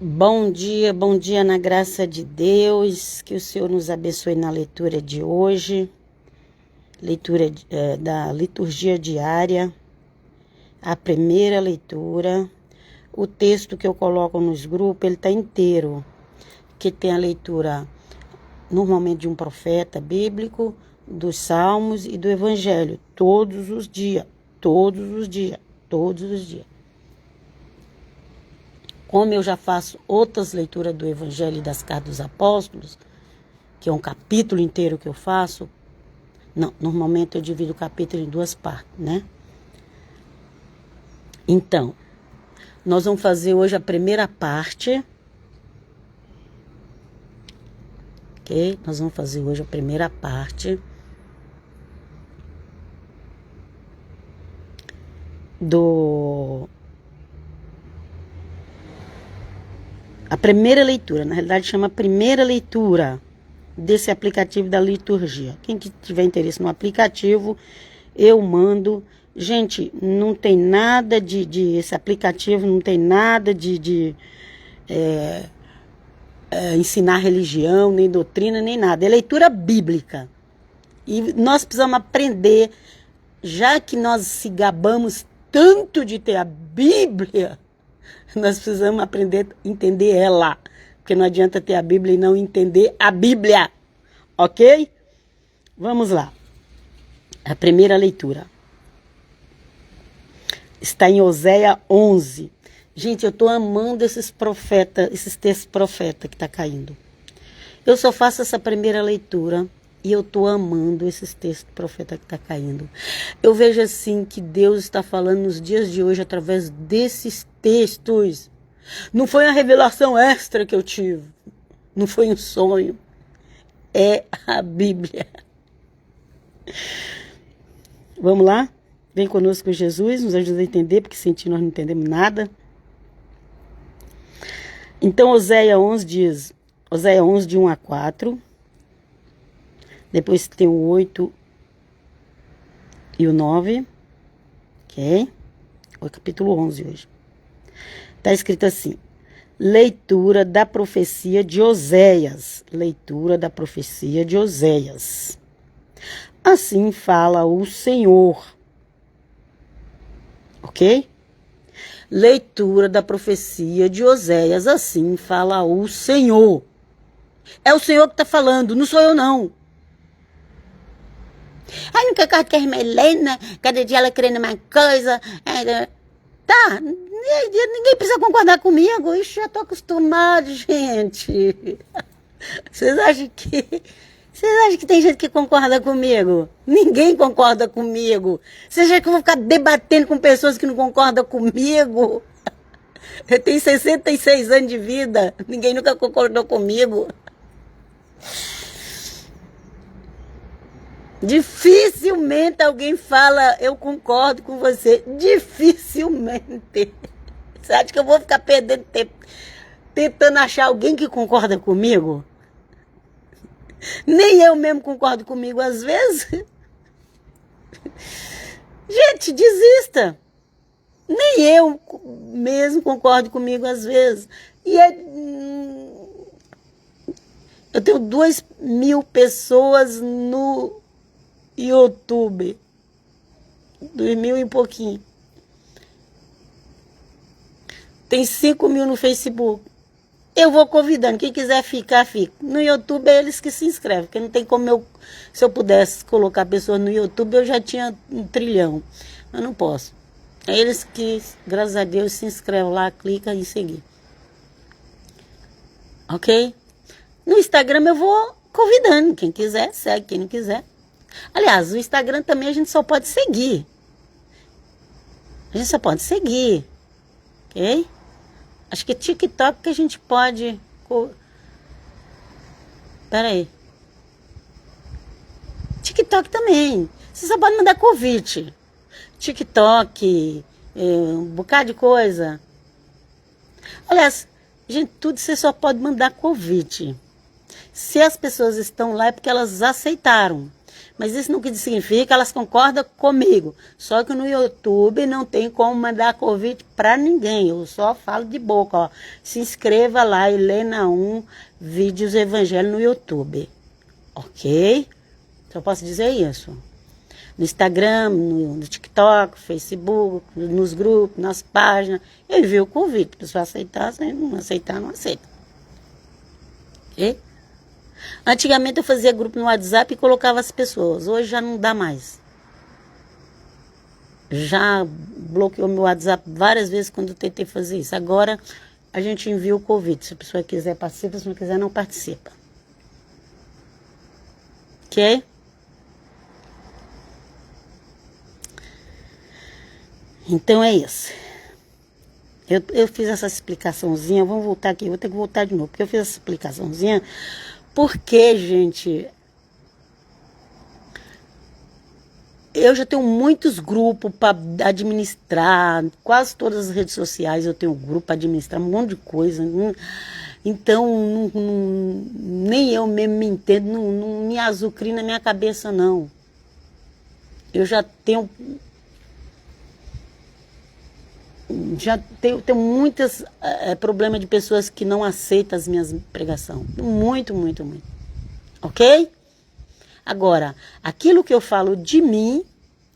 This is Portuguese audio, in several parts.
Bom dia na graça de Deus, que o Senhor nos abençoe na leitura de hoje, leitura da liturgia diária, a primeira leitura. O texto que eu coloco nos grupos, ele está inteiro, que tem a leitura normalmente de um profeta bíblico, dos salmos e do evangelho, todos os dias. Como eu já faço outras leituras do Evangelho e das Cartas dos Apóstolos, que é um capítulo inteiro que eu faço, não, normalmente eu divido o capítulo em duas partes, né? Então, nós vamos fazer hoje a primeira parte, ok? Nós vamos fazer hoje a primeira parte a primeira leitura, na realidade chama primeira leitura desse aplicativo da liturgia. Quem que tiver interesse no aplicativo, eu mando. Gente, não tem nada esse aplicativo não tem nada de ensinar religião, nem doutrina, nem nada. É leitura bíblica. E nós precisamos aprender, já que nós se gabamos tanto de ter a Bíblia, nós precisamos aprender a entender ela. Porque não adianta ter a Bíblia e não entender a Bíblia. Ok? Vamos lá. A primeira leitura está em Oséias 11. Gente, eu estou amando esses textos profetas que está caindo. Eu só faço essa primeira leitura e eu estou amando esses textos profetas que está caindo. Eu vejo assim que Deus está falando nos dias de hoje através desses textos. Não foi uma revelação extra que eu tive. Não foi um sonho. É a Bíblia. Vamos lá? Vem conosco Jesus, nos ajuda a entender, porque sem ti nós não entendemos nada. Então, Oséias 11 diz, Oséias 11 de 1 a 4. Depois tem o 8 e o 9. Ok? O capítulo 11 hoje. Está escrito assim. Leitura da profecia de Oséias. Leitura da profecia de Oséias. Assim fala o Senhor. Ok? Leitura da profecia de Oséias. Assim fala o Senhor. É o Senhor que está falando, não sou eu não. Ai, não concordo com a irmã Helena, cada dia ela querendo uma coisa. Tá, ninguém precisa concordar comigo. Ixi, já tô acostumado, gente. Vocês acham que tem gente que concorda comigo? Ninguém concorda comigo. Vocês acham que eu vou ficar debatendo com pessoas que não concordam comigo? Eu tenho 66 anos de vida, ninguém nunca concordou comigo. Dificilmente alguém fala, eu concordo com você. Dificilmente. Você acha que eu vou ficar perdendo tempo tentando achar alguém que concorda comigo? Nem eu mesmo concordo comigo às vezes. Gente, desista. Nem eu mesmo concordo comigo às vezes. E eu tenho 2.000 pessoas no YouTube. 2.000 e pouquinho. Tem 5.000 no Facebook. Eu vou convidando. Quem quiser ficar, fica. No YouTube é eles que se inscrevem. Porque não tem como se eu pudesse colocar pessoas no YouTube, eu já tinha 1 trilhão. Mas não posso. É eles que, graças a Deus, se inscrevem lá, clica em seguir. Ok? No Instagram eu vou convidando. Quem quiser, segue. Quem não quiser. Aliás, o Instagram também a gente só pode seguir. A gente só pode seguir. Ok? Acho que é TikTok que a gente pode... Pera aí. TikTok também. Você só pode mandar convite. TikTok, um bocado de coisa. Aliás, gente, tudo você só pode mandar convite. Se as pessoas estão lá é porque elas aceitaram. Mas isso não significa que elas concordam comigo. Só que no YouTube não tem como mandar convite para ninguém. Eu só falo de boca, ó. Se inscreva lá, Helena 1, vídeos evangelho no YouTube. Ok? Só posso dizer isso. No Instagram, no TikTok, Facebook, nos grupos, nas páginas. Eu envio o convite. Se você aceitar, se não aceitar, não aceita. Ok? Antigamente eu fazia grupo no WhatsApp e colocava as pessoas. Hoje já não dá mais. Já bloqueou meu WhatsApp várias vezes quando eu tentei fazer isso. Agora a gente envia o convite. Se a pessoa quiser, participa. Se não quiser, não participa. Ok? Então é isso. Eu fiz essa explicaçãozinha. Vamos voltar aqui. Vou ter que voltar de novo. Porque eu fiz essa explicaçãozinha. Porque, gente, eu já tenho muitos grupos para administrar, quase todas as redes sociais eu tenho grupo para administrar, um monte de coisa. Então, nem eu mesmo me entendo, não me azucri na minha cabeça, não. Eu já tenho muitos problemas de pessoas que não aceitam as minhas pregações. Muito, muito, muito. Ok? Agora, aquilo que eu falo de mim,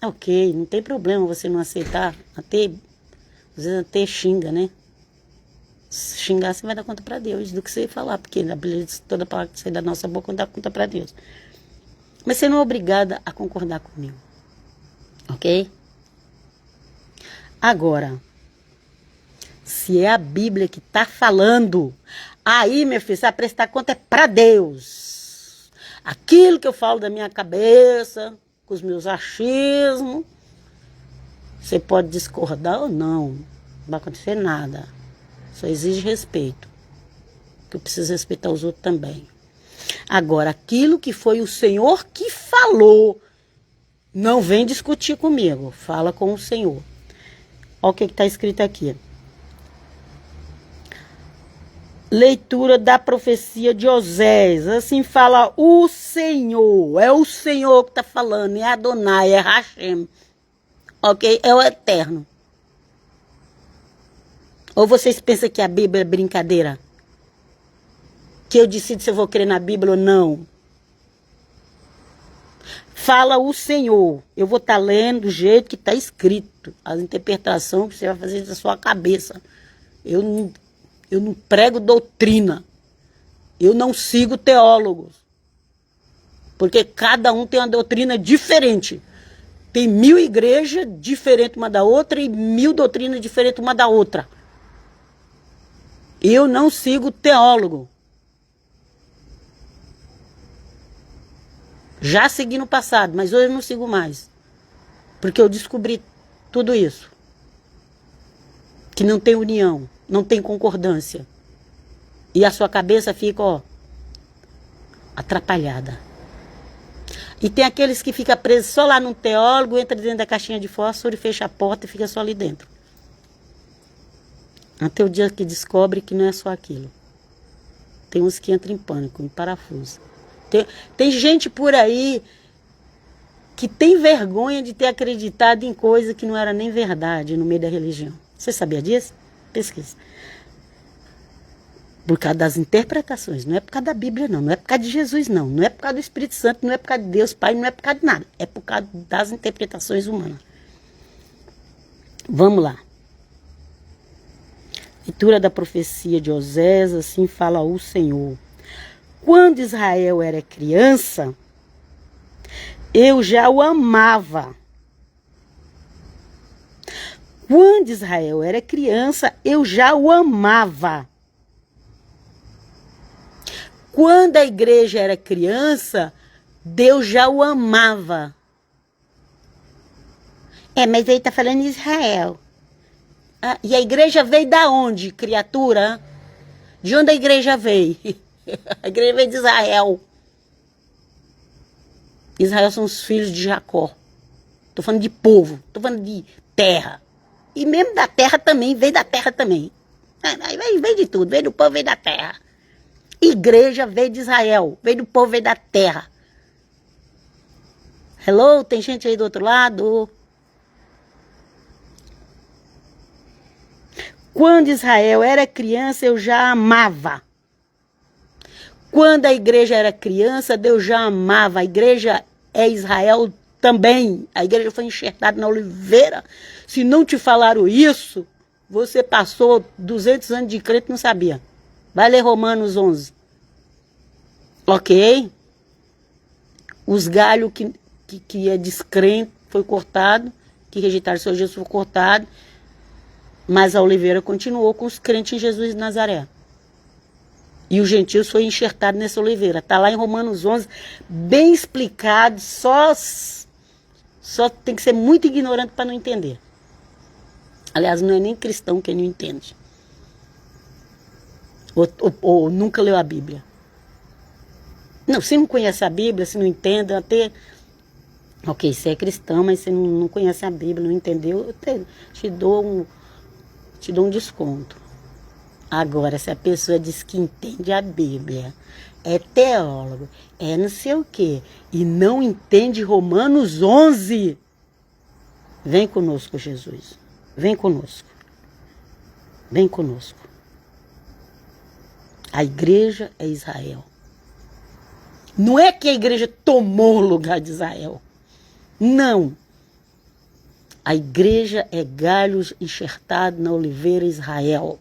ok, não tem problema você não aceitar. Às vezes até xinga, né? Se xingar, você vai dar conta para Deus do que você falar, porque na Bíblia diz toda palavra que sai da nossa boca, dá conta para Deus. Mas você não é obrigada a concordar comigo. Ok? Agora, se é a Bíblia que está falando, aí, meu filho, você vai prestar conta é para Deus. Aquilo que eu falo da minha cabeça, com os meus achismos, você pode discordar ou não. Não vai acontecer nada. Só exige respeito. Que eu preciso respeitar os outros também. Agora, aquilo que foi o Senhor que falou, não vem discutir comigo. Fala com o Senhor. Olha o que está escrito aqui. Leitura da profecia de Osés. Assim fala o Senhor. É o Senhor que está falando. É Adonai, é Hashem. Ok? É o Eterno. Ou vocês pensam que a Bíblia é brincadeira? Que eu decido se eu vou crer na Bíblia ou não? Fala o Senhor. Eu vou estar lendo do jeito que está escrito. As interpretações que você vai fazer da sua cabeça. Eu não prego doutrina. Eu não sigo teólogos. Porque cada um tem uma doutrina diferente. Tem 1000 igrejas diferentes uma da outra e 1000 doutrinas diferentes uma da outra. Eu não sigo teólogo. Já segui no passado, mas hoje eu não sigo mais. Porque eu descobri tudo isso. Que não tem união, não tem concordância. E a sua cabeça fica, ó, atrapalhada. E tem aqueles que ficam presos só lá num teólogo, entra dentro da caixinha de fósforo e fecha a porta e fica só ali dentro. Até o dia que descobre que não é só aquilo. Tem uns que entram em pânico, em parafuso. Tem gente por aí que tem vergonha de ter acreditado em coisa que não era nem verdade no meio da religião. Você sabia disso? Pesquisa. Por causa das interpretações. Não é por causa da Bíblia, não. Não é por causa de Jesus, não. Não é por causa do Espírito Santo, não é por causa de Deus Pai, não é por causa de nada. É por causa das interpretações humanas. Vamos lá. Leitura da profecia de Osés, assim fala o Senhor. Quando Israel era criança, eu já o amava. Quando Israel era criança, eu já o amava. Quando a igreja era criança, Deus já o amava. Mas ele está falando em Israel. E a igreja veio da onde, criatura? De onde a igreja veio? A igreja veio de Israel. Israel são os filhos de Jacó. Estou falando de povo, estou falando de terra. E mesmo da terra também, veio da terra também. Veio de tudo, veio do povo, veio da terra. Igreja veio de Israel, veio do povo, veio da terra. Hello, tem gente aí do outro lado? Quando Israel era criança, eu já amava. Quando a igreja era criança, Deus já amava. A igreja é Israel também. A igreja foi enxertada na oliveira. Se não te falaram isso, você passou 200 anos de crente e não sabia. Vai ler Romanos 11. Ok? Os galhos que é descrente foi cortado, que rejeitaram o Senhor Jesus foi cortado, mas a oliveira continuou com os crentes em Jesus de Nazaré. E os gentios foi enxertado nessa oliveira. Está lá em Romanos 11, bem explicado, só tem que ser muito ignorante para não entender. Aliás, não é nem cristão quem não entende. Ou nunca leu a Bíblia. Não, se não conhece a Bíblia, se não entende, até... Ok, você é cristão, mas você não conhece a Bíblia, não entendeu, eu te dou um desconto. Agora, se a pessoa diz que entende a Bíblia, é teólogo, é não sei o quê, e não entende Romanos 11, vem conosco, Jesus. Vem conosco. Vem conosco. A igreja é Israel. Não é que a igreja tomou o lugar de Israel. Não. A igreja é galhos enxertados na oliveira Israel.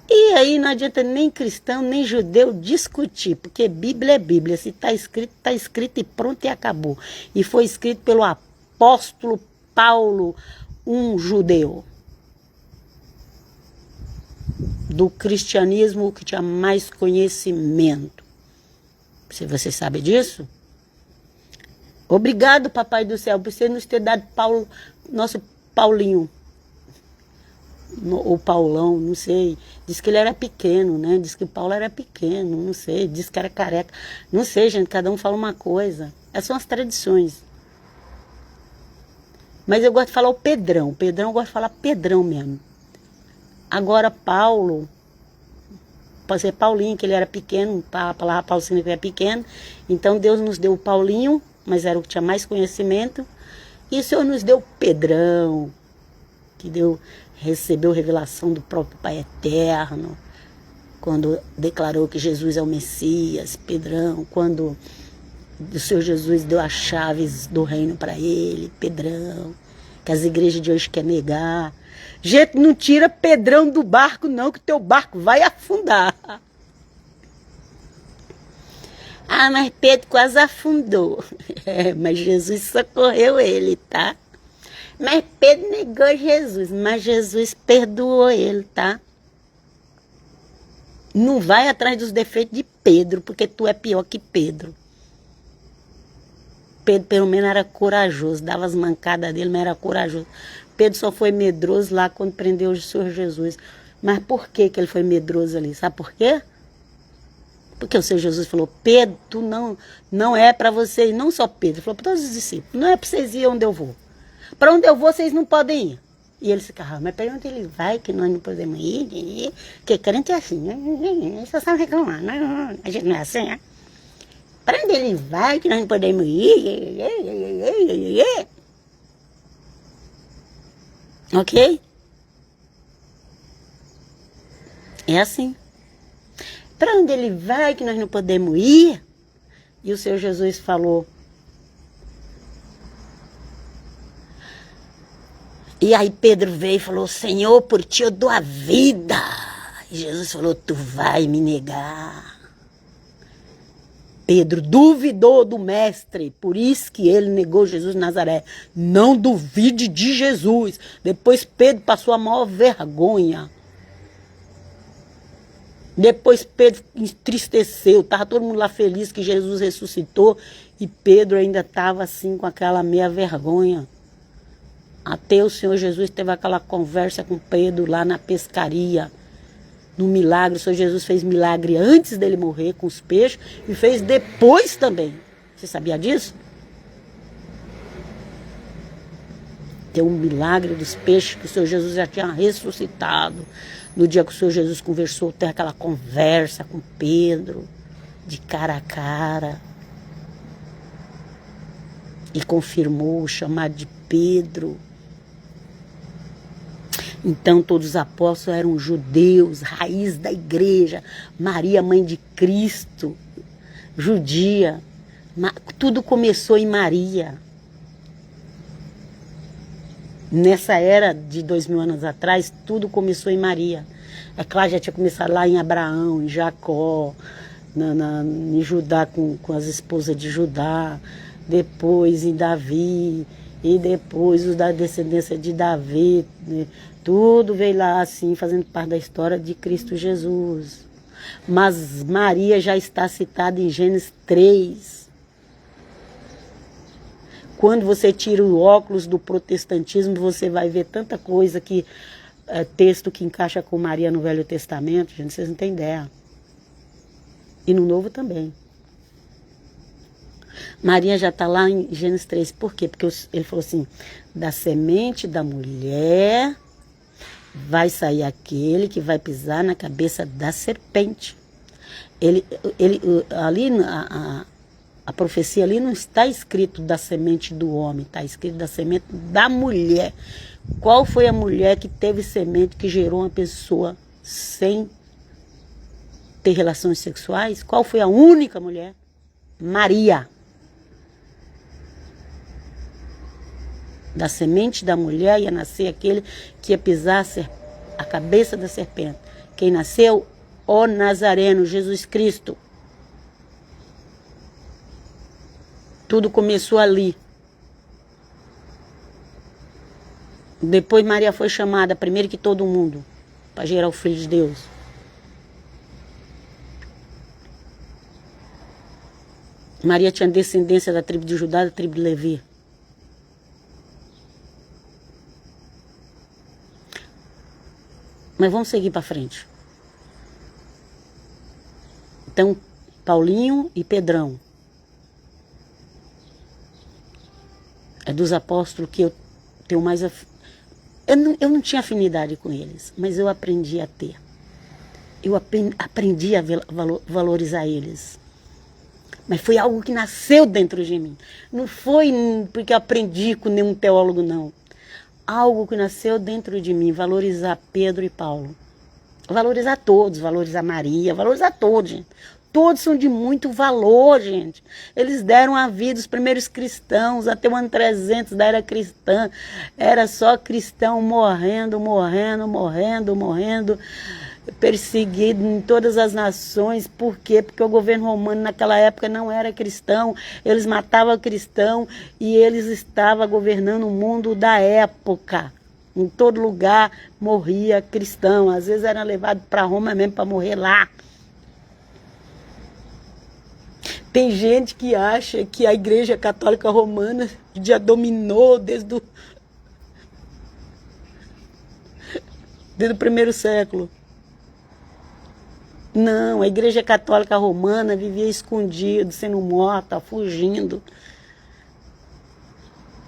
E aí não adianta nem cristão, nem judeu discutir, porque Bíblia é Bíblia. Se está escrito e pronto e acabou. E foi escrito pelo apóstolo Paulo, um judeu. Do cristianismo que tinha mais conhecimento. Se você sabe disso? Obrigado, Papai do Céu, por você nos ter dado nosso Paulinho. Ou Paulão, não sei. Diz que ele era pequeno, né? Diz que Paulo era pequeno, não sei. Diz que era careca. Não sei, gente, cada um fala uma coisa. Essas são as tradições. Mas eu gosto de falar o Pedrão. O Pedrão, eu gosto de falar Pedrão mesmo. Agora, Paulo, pode ser Paulinho, que ele era pequeno, a palavra Paulo significa pequeno. Então, Deus nos deu o Paulinho, mas era o que tinha mais conhecimento. E o Senhor nos deu o Pedrão, que recebeu revelação do próprio Pai Eterno, quando declarou que Jesus é o Messias. Pedrão, quando o Senhor Jesus deu as chaves do reino para ele. Pedrão, que as igrejas de hoje querem negar. Gente, não tira Pedrão do barco não, que teu barco vai afundar. Ah, mas Pedro quase afundou. É, mas Jesus socorreu ele, tá? Mas Pedro negou Jesus, mas Jesus perdoou ele, tá? Não vai atrás dos defeitos de Pedro, porque tu é pior que Pedro. Pedro pelo menos era corajoso, dava as mancadas dele, mas era corajoso. Pedro só foi medroso lá quando prendeu o Senhor Jesus. Mas por que ele foi medroso ali? Sabe por quê? Porque o Senhor Jesus falou, Pedro, tu não é para vocês, não só Pedro, ele falou para todos os discípulos, não é para vocês ir onde eu vou. Para onde eu vou, vocês não podem ir. E eles ficavam, mas para onde ele vai, que nós não podemos ir? Porque crente é assim, né? Só sabe reclamar, não, a gente não é assim, né? Para onde ele vai, que nós não podemos ir? Ok? É assim. Para onde ele vai, que nós não podemos ir? E o Senhor Jesus falou. E aí Pedro veio e falou, Senhor, por ti eu dou a vida. E Jesus falou, tu vai me negar. Pedro duvidou do mestre, por isso que ele negou Jesus de Nazaré. Não duvide de Jesus. Depois Pedro passou a maior vergonha. Depois Pedro entristeceu, estava todo mundo lá feliz que Jesus ressuscitou e Pedro ainda estava assim com aquela meia vergonha. Até o Senhor Jesus teve aquela conversa com Pedro lá na pescaria, no milagre. O Senhor Jesus fez milagre antes dele morrer com os peixes e fez depois também. Você sabia disso? Tem um milagre dos peixes que o Senhor Jesus já tinha ressuscitado. No dia que o Senhor Jesus conversou, teve aquela conversa com Pedro, de cara a cara. e confirmou o chamado de Pedro. Então todos os apóstolos eram judeus, raiz da igreja, Maria, mãe de Cristo, judia. Tudo começou em Maria. Nessa era de 2000 anos atrás, tudo começou em Maria. É claro, já tinha começado lá em Abraão, em Jacó, em Judá com as esposas de Judá, depois em Davi, e depois os da descendência de Davi, né? Tudo veio lá assim, fazendo parte da história de Cristo Jesus. Mas Maria já está citada em Gênesis 3. Quando você tira o óculos do protestantismo, você vai ver tanta coisa que texto que encaixa com Maria no Velho Testamento, gente, vocês não têm ideia. E no Novo também. Maria já está lá em Gênesis 3. Por quê? Porque ele falou assim, da semente da mulher vai sair aquele que vai pisar na cabeça da serpente. Ali a profecia ali não está escrito da semente do homem, está escrito da semente da mulher. Qual foi a mulher que teve semente que gerou uma pessoa sem ter relações sexuais? Qual foi a única mulher? Maria. Da semente da mulher ia nascer aquele que ia pisar a cabeça da serpente. Quem nasceu? O Nazareno, Jesus Cristo. Tudo começou ali. Depois Maria foi chamada, primeiro que todo mundo, para gerar o Filho de Deus. Maria tinha descendência da tribo de Judá, da tribo de Levi. Mas vamos seguir para frente. Então, Paulinho e Pedrão. É dos apóstolos que eu tenho mais... Eu não tinha afinidade com eles, mas eu aprendi a ter. Eu aprendi a valorizar eles. Mas foi algo que nasceu dentro de mim. Não foi porque eu aprendi com nenhum teólogo, não. Algo que nasceu dentro de mim, valorizar Pedro e Paulo. Valorizar todos, valorizar Maria, valorizar todos, gente. Todos são de muito valor, gente. Eles deram a vida, os primeiros cristãos, até o ano 300 da era cristã. Era só cristão morrendo, perseguido em todas as nações. Por quê? Porque o governo romano naquela época não era cristão. Eles matavam cristão e eles estavam governando o mundo da época. Em todo lugar morria cristão. Às vezes era levado para Roma mesmo para morrer lá. Tem gente que acha que a Igreja Católica Romana já dominou desde o primeiro século. Não, a Igreja Católica Romana vivia escondido, sendo morta, fugindo,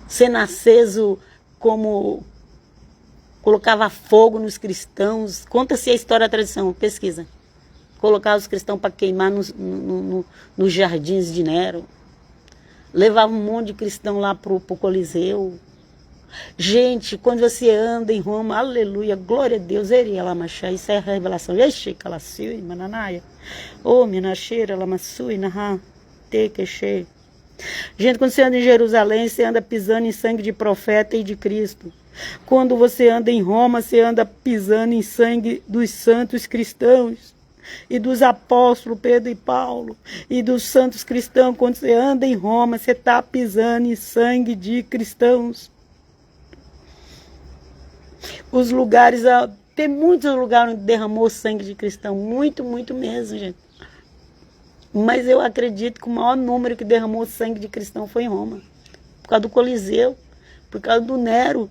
sendo aceso como colocava fogo nos cristãos. Conta-se a história da tradição, pesquisa. Colocava os cristãos para queimar nos jardins de Nero. Levava um monte de cristão lá para o Coliseu. Gente, quando você anda em Roma, aleluia, glória a Deus, isso é a revelação. Gente, quando você anda em Jerusalém, você anda pisando em sangue de profeta e de Cristo. Quando você anda em Roma, você anda pisando em sangue dos santos cristãos. E dos apóstolos Pedro e Paulo, e dos santos cristãos. Quando você anda em Roma, você está pisando em sangue de cristãos. Os lugares, tem muitos lugares onde derramou sangue de cristão, muito mesmo, gente. Mas eu acredito que o maior número que derramou sangue de cristão foi em Roma, por causa do Coliseu, por causa do Nero.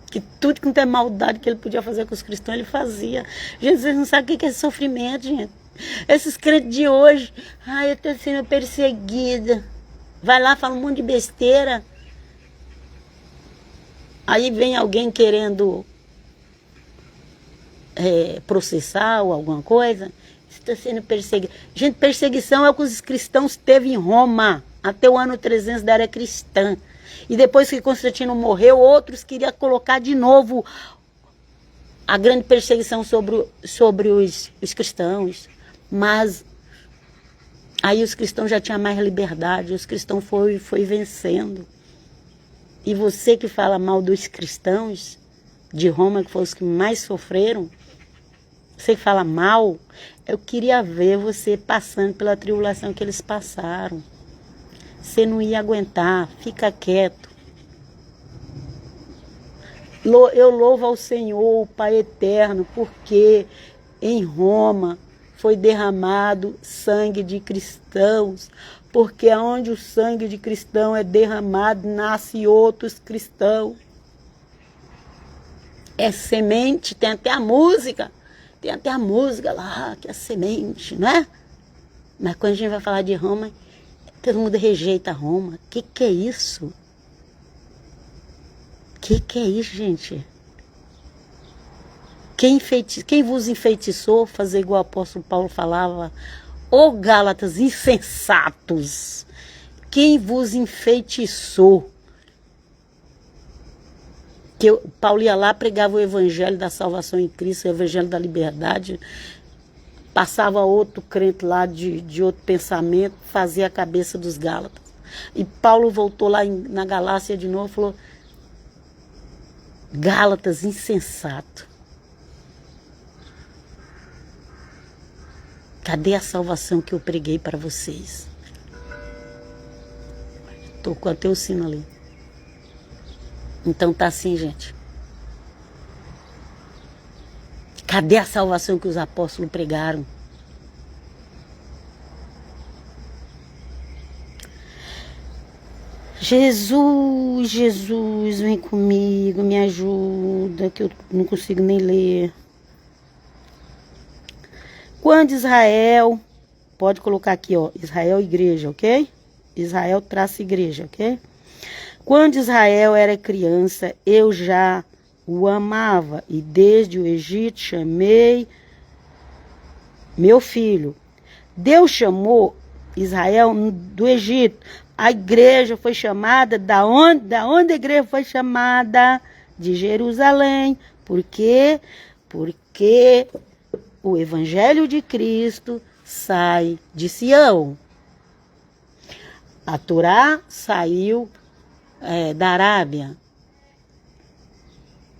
Que tudo que não tem maldade que ele podia fazer com os cristãos, ele fazia. Gente, vocês não sabem o que é esse sofrimento, gente. Esses crentes de hoje, eu estou sendo perseguida. Vai lá, fala um monte de besteira. Aí vem alguém querendo processar ou alguma coisa. está sendo perseguido. Gente, perseguição é o que os cristãos teve em Roma, até o ano 300 da era cristã. E depois que Constantino morreu, outros queriam colocar de novo a grande perseguição sobre os cristãos. Mas aí os cristãos já tinham mais liberdade, os cristãos foi vencendo. E você que fala mal dos cristãos de Roma, que foram os que mais sofreram, você que fala mal, eu queria ver você passando pela tribulação que eles passaram. Você não ia aguentar, fica quieto. Eu louvo ao Senhor, o Pai eterno, porque em Roma foi derramado sangue de cristãos, porque onde o sangue de cristão é derramado, nasce outros cristãos. É semente, tem até a música lá, que é semente, não é? Mas quando a gente vai falar de Roma, todo mundo rejeita Roma. Que é isso? Que é isso, gente? Quem vos enfeitiçou, fazer igual o apóstolo Paulo falava, ô Gálatas insensatos, quem vos enfeitiçou? Que Paulo ia lá, pregava o evangelho da salvação em Cristo, o evangelho da liberdade, passava outro crente lá de outro pensamento, fazia a cabeça dos Gálatas. E Paulo voltou lá na Galácia de novo e falou, Gálatas insensato, cadê a salvação que eu preguei para vocês? Tocou até o sino ali. Então tá assim, gente. Cadê a salvação que os apóstolos pregaram? Jesus, Jesus, vem comigo, me ajuda, que eu não consigo nem ler. Quando Israel, pode colocar aqui, ó, Israel igreja, ok? Israel traça igreja, ok? Quando Israel era criança, eu já o amava, e desde o Egito chamei meu filho. Deus chamou Israel do Egito. A igreja foi chamada, da onde a igreja foi chamada? De Jerusalém. Por quê? Porque o evangelho de Cristo sai de Sião. A Torá saiu da Arábia,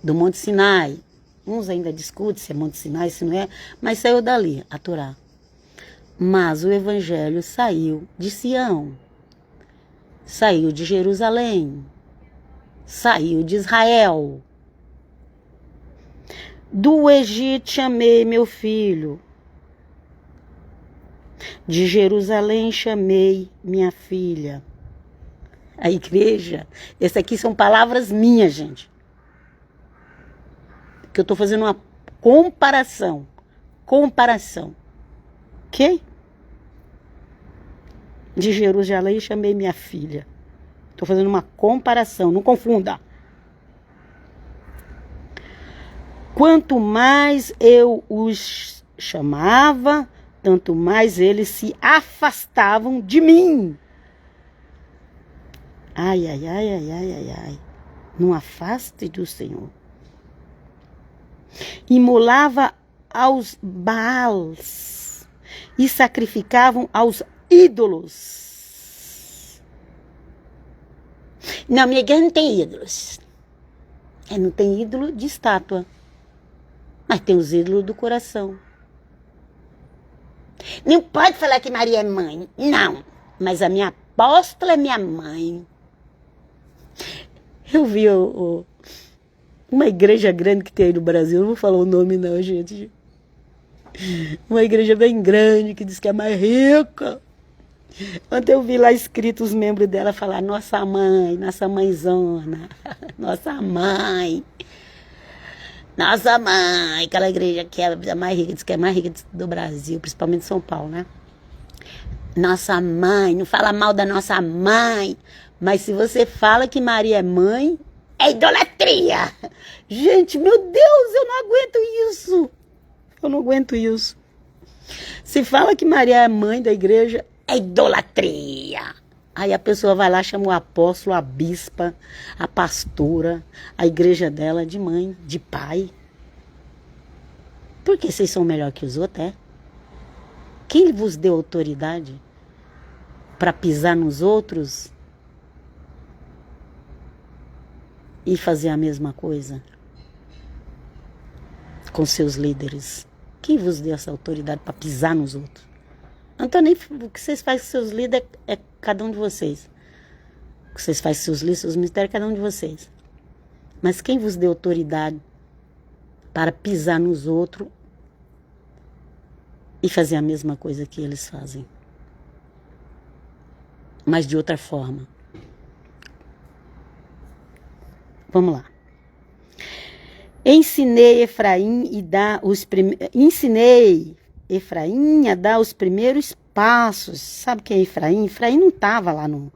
do Monte Sinai. Uns ainda discutem se é Monte Sinai, se não é, mas saiu dali, a Torá. Mas o evangelho saiu de Sião, saiu de Jerusalém, saiu de Israel. Do Egito chamei meu filho, de Jerusalém chamei minha filha. A igreja, essas aqui são palavras minhas, gente. Que eu estou fazendo uma comparação. Ok? De Jerusalém chamei minha filha. Estou fazendo uma comparação, não confunda. Quanto mais eu os chamava, tanto mais eles se afastavam de mim. Ai. Não afaste do Senhor. Imolava aos Baals e sacrificavam aos ídolos. Não, minha igreja não tem ídolos. Não tem ídolo de estátua. Mas tem os ídolos do coração. Não pode falar que Maria é mãe. Não. Mas a minha apóstola é minha mãe. Eu vi uma igreja grande que tem aí no Brasil, não vou falar o nome não, gente. Uma igreja bem grande, que diz que é mais rica. Ontem eu vi lá escrito os membros dela falar, nossa mãe, nossa mãezona, nossa mãe, aquela igreja que é a mais rica, diz que é a mais rica do Brasil, principalmente São Paulo, né? Nossa mãe, não fala mal da nossa mãe, mas se você fala que Maria é mãe, é idolatria. Gente, meu Deus, eu não aguento isso. Se fala que Maria é mãe da igreja, é idolatria. Aí a pessoa vai lá, chama o apóstolo, a bispa, a pastora, a igreja dela de mãe, de pai. Por que vocês são melhor que os outros, é? Quem vos deu autoridade para pisar nos outros e fazer a mesma coisa com seus líderes? Quem vos deu essa autoridade para pisar nos outros? Não tô nem o que vocês fazem com seus líderes é cada um de vocês. O que vocês fazem com seus líderes, seus ministérios, é cada um de vocês. Mas quem vos deu autoridade para pisar nos outros e fazer a mesma coisa que eles fazem? Mas de outra forma. Vamos lá. Ensinei Efraim a dar os primeiros passos. Sabe o que é Efraim? Efraim não estava lá no...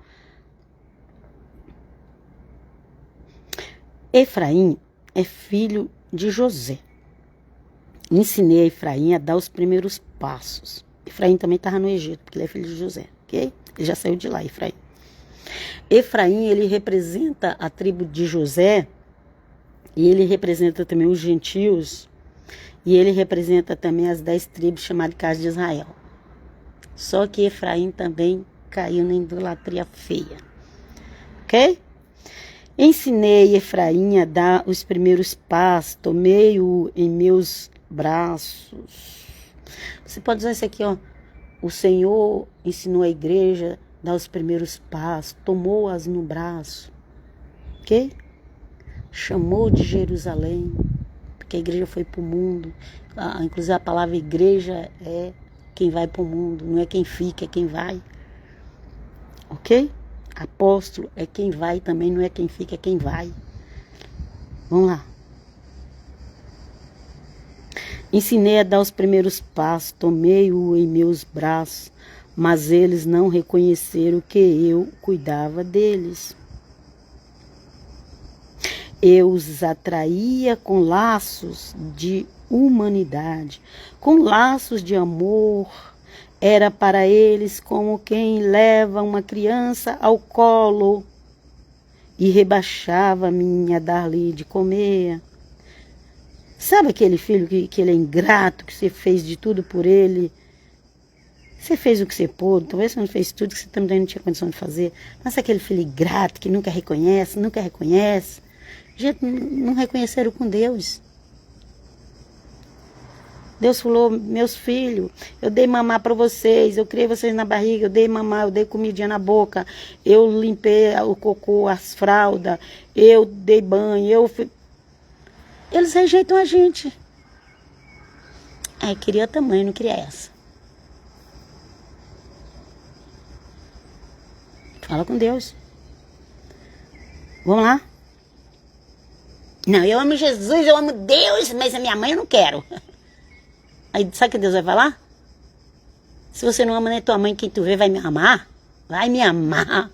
Efraim é filho de José. Ensinei a Efraim a dar os primeiros passos. Efraim também estava no Egito, porque ele é filho de José, ok? Ele já saiu de lá, Efraim. Efraim, ele representa a tribo de José, e ele representa também os gentios, e ele representa também as 10 tribos chamadas de casa de Israel. Só que Efraim também caiu na idolatria feia. Ok? Ensinei Efraim a dar os primeiros passos, tomei-o em meus braços. Você pode usar isso aqui, ó. O Senhor ensinou a igreja a dar os primeiros passos, tomou-as no braço. Ok? Chamou de Jerusalém, porque a igreja foi para o mundo. Inclusive a palavra igreja é quem vai para o mundo, não é quem fica, é quem vai. Ok? Apóstolo é quem vai também, não é quem fica, é quem vai. Vamos lá. Ensinei a dar os primeiros passos, tomei-o em meus braços, mas eles não reconheceram que eu cuidava deles. Eu os atraía com laços de humanidade, com laços de amor. Era para eles como quem leva uma criança ao colo e rebaixava-me a dar-lhe de comer. Sabe aquele filho que ele é ingrato, que você fez de tudo por ele? Você fez o que você pôde, talvez você não fez tudo que você também não tinha condição de fazer. Mas aquele filho ingrato que nunca reconhece. Gente, não reconheceram com Deus. Deus falou, meus filhos, eu dei mamar para vocês, eu criei vocês na barriga, eu dei mamar, eu dei comidinha na boca, eu limpei o cocô, as fraldas, eu dei banho, Eles rejeitam a gente. Queria tamanho, não queria essa. Fala com Deus. Vamos lá? Não, eu amo Jesus, eu amo Deus, mas a minha mãe eu não quero. Aí sabe o que Deus vai falar? Se você não ama nem tua mãe, quem tu vê vai me amar? Vai me amar.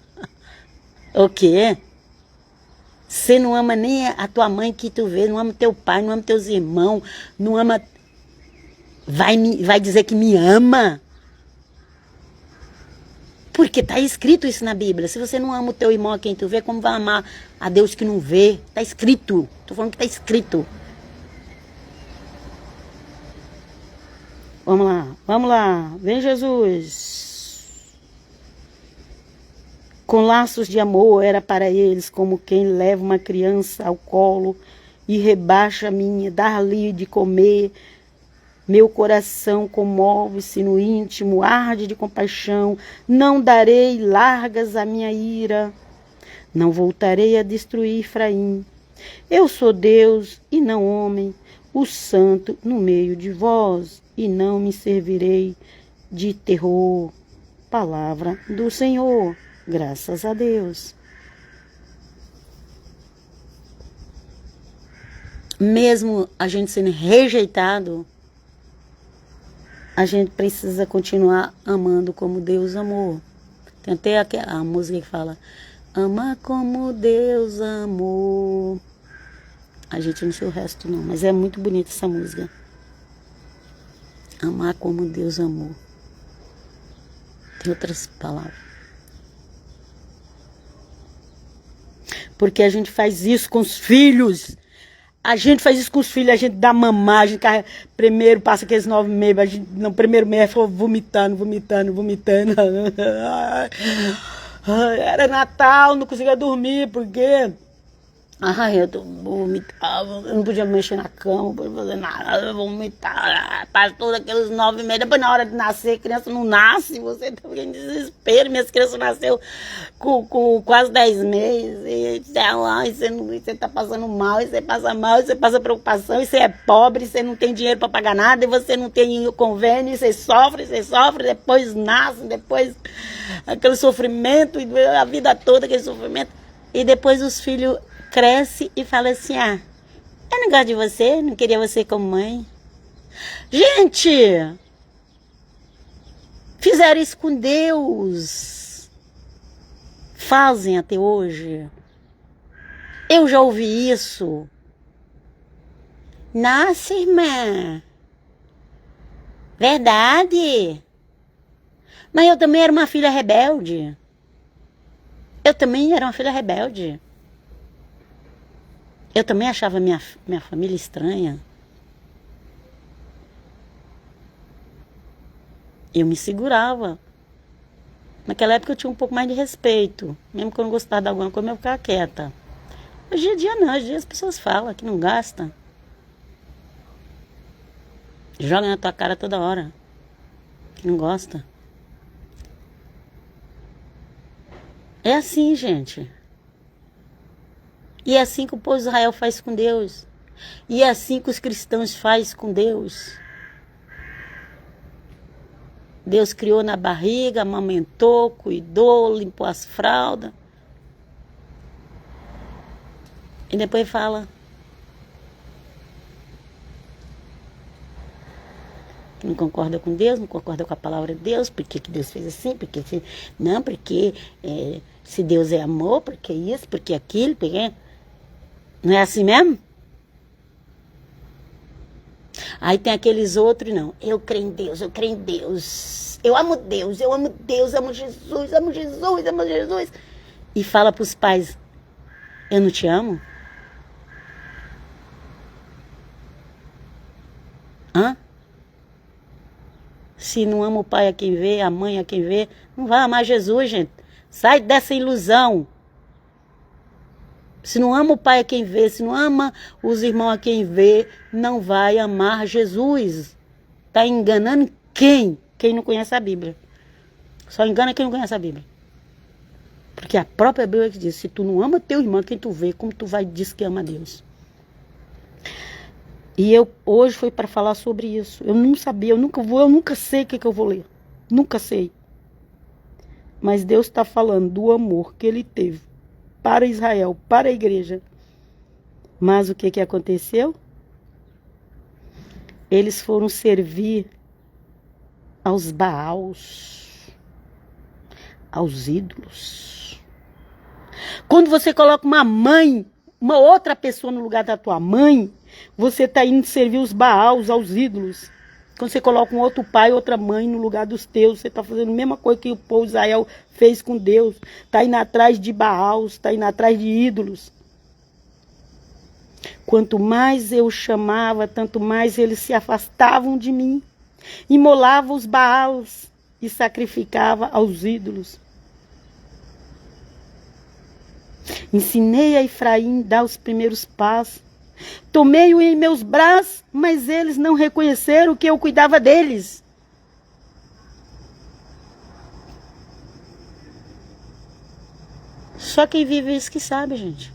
O quê? Você não ama nem a tua mãe que tu vê, não ama teu pai, não ama teus irmãos, não ama... Vai dizer que me ama? Porque está escrito isso na Bíblia. Se você não ama o teu irmão a quem tu vê, como vai amar a Deus que não vê? Está escrito. Estou falando que está escrito. Vamos lá. Vem Jesus. Com laços de amor era para eles como quem leva uma criança ao colo e rebaixa-me, dar-lhe de comer. Meu coração comove-se no íntimo, arde de compaixão. Não darei largas à minha ira. Não voltarei a destruir Efraim. Eu sou Deus e não homem, o santo no meio de vós, e não me servirei de terror. Palavra do Senhor. Graças a Deus. Mesmo a gente sendo rejeitado, a gente precisa continuar amando como Deus amou. Tem até a música que fala: ama como Deus amou. A gente não sei o resto não, mas é muito bonita essa música. Amar como Deus amou. Tem outras palavras. Porque a gente faz isso com os filhos. A gente faz isso com os filhos, a gente dá mamagem, primeiro passa aqueles 9 meses, a gente, no primeiro mês foi vomitando. Era Natal, não conseguia dormir, porque eu vomitava, eu não podia mexer na cama, não podia fazer nada, eu vomitava, passou daqueles 9 meses, depois na hora de nascer, a criança não nasce, você tá em desespero, minhas crianças nasceu com quase 10 meses, e você tá passando mal, e você passa mal, e você passa preocupação, e você é pobre, e você não tem dinheiro para pagar nada, e você não tem convênio, e você sofre, depois nasce, depois aquele sofrimento, e a vida toda aquele sofrimento, e depois os filhos cresce e fala assim, eu não gosto de você, não queria você como mãe. Gente, fizeram isso com Deus. Fazem até hoje. Eu já ouvi isso. Nossa, irmã. Verdade. Mas eu também era uma filha rebelde. Eu também achava minha família estranha. Eu me segurava. Naquela época eu tinha um pouco mais de respeito. Mesmo que eu não gostava de alguma coisa, eu ficava quieta. Hoje em dia não, hoje em dia as pessoas falam que não gasta. Joga na tua cara toda hora. Que não gosta. É assim, gente. E é assim que o povo de Israel faz com Deus. E é assim que os cristãos fazem com Deus. Deus criou na barriga, amamentou, cuidou, limpou as fraldas. E depois fala que não concorda com Deus, não concorda com a palavra de Deus, porque que Deus fez assim, porque se Deus é amor, porque isso, porque aquilo, porque... Não é assim mesmo? Aí tem aqueles outros, não. Eu creio em Deus. Eu amo Deus, amo Jesus. E fala para os pais, eu não te amo? Se não ama o pai a quem vê, a mãe a quem vê, não vai amar Jesus, gente. Sai dessa ilusão. Se não ama o pai a quem vê, se não ama os irmãos a quem vê, não vai amar Jesus. Está enganando quem? Quem não conhece a Bíblia. Só engana quem não conhece a Bíblia. Porque a própria Bíblia que diz, se tu não ama teu irmão, quem tu vê, como tu vai dizer que ama a Deus? E hoje foi para falar sobre isso. Eu não sabia, eu nunca sei o que eu vou ler. Nunca sei. Mas Deus está falando do amor que ele teve para Israel, para a igreja. Mas o que aconteceu? Eles foram servir aos Baals, aos ídolos. Quando você coloca uma outra pessoa no lugar da tua mãe, você está indo servir os Baals, aos ídolos. Quando você coloca um outro pai, outra mãe no lugar dos teus, você está fazendo a mesma coisa que o povo de Israel fez com Deus. Está indo atrás de Baals, está indo atrás de ídolos. Quanto mais eu chamava, tanto mais eles se afastavam de mim. Imolava os Baals e sacrificava aos ídolos. Ensinei a Efraim a dar os primeiros passos. Tomei-o em meus braços, mas eles não reconheceram que eu cuidava deles. Só quem vive isso que sabe, gente.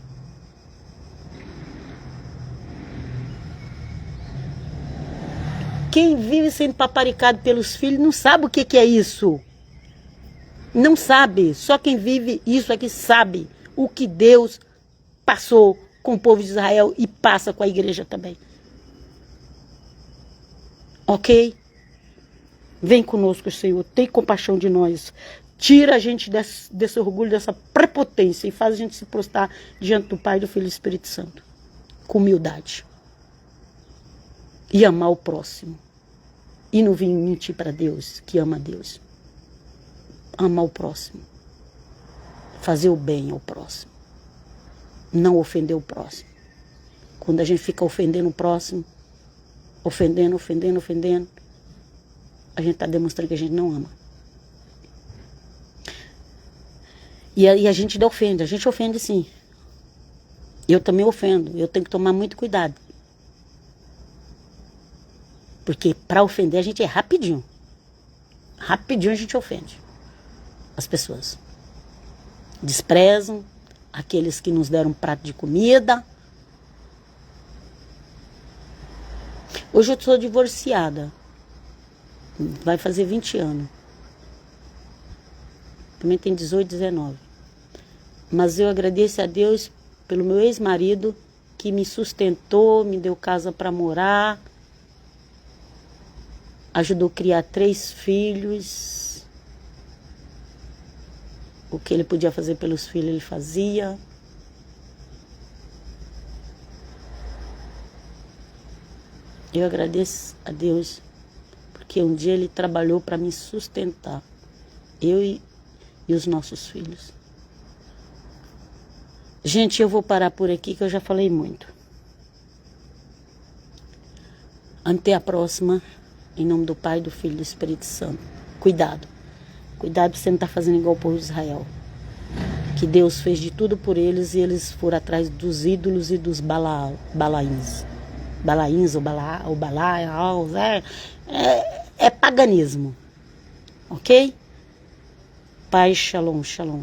Quem vive sendo paparicado pelos filhos não sabe o que é isso. Não sabe. Só quem vive isso é que sabe o que Deus passou com o povo de Israel e passa com a igreja também. Ok? Vem conosco, Senhor. Tem compaixão de nós. Tira a gente desse orgulho, dessa prepotência e faz a gente se prostrar diante do Pai, do Filho e do Espírito Santo. Com humildade. E amar o próximo. E não vim mentir para Deus, que ama Deus. Amar o próximo. Fazer o bem ao próximo. Não ofender o próximo. Quando a gente fica ofendendo o próximo, ofendendo, a gente está demonstrando que a gente não ama. E a gente ofende, sim. Eu também ofendo, eu tenho que tomar muito cuidado. Porque para ofender a gente é rapidinho. Rapidinho a gente ofende as pessoas. Desprezam aqueles que nos deram um prato de comida. Hoje eu sou divorciada. Vai fazer 20 anos. Também tem 18, 19. Mas eu agradeço a Deus pelo meu ex-marido que me sustentou, me deu casa para morar, ajudou a criar 3 filhos. O que ele podia fazer pelos filhos, ele fazia. Eu agradeço a Deus, porque um dia ele trabalhou para me sustentar, eu e os nossos filhos. Gente, eu vou parar por aqui, que eu já falei muito. Até a próxima, em nome do Pai, do Filho e do Espírito Santo. Cuidado. Cuidado pra você não estar fazendo igual o povo de Israel. Que Deus fez de tudo por eles e eles foram atrás dos ídolos e dos balaíns. Balaíns ou Balaus, é paganismo. Ok? Pai, shalom, shalom.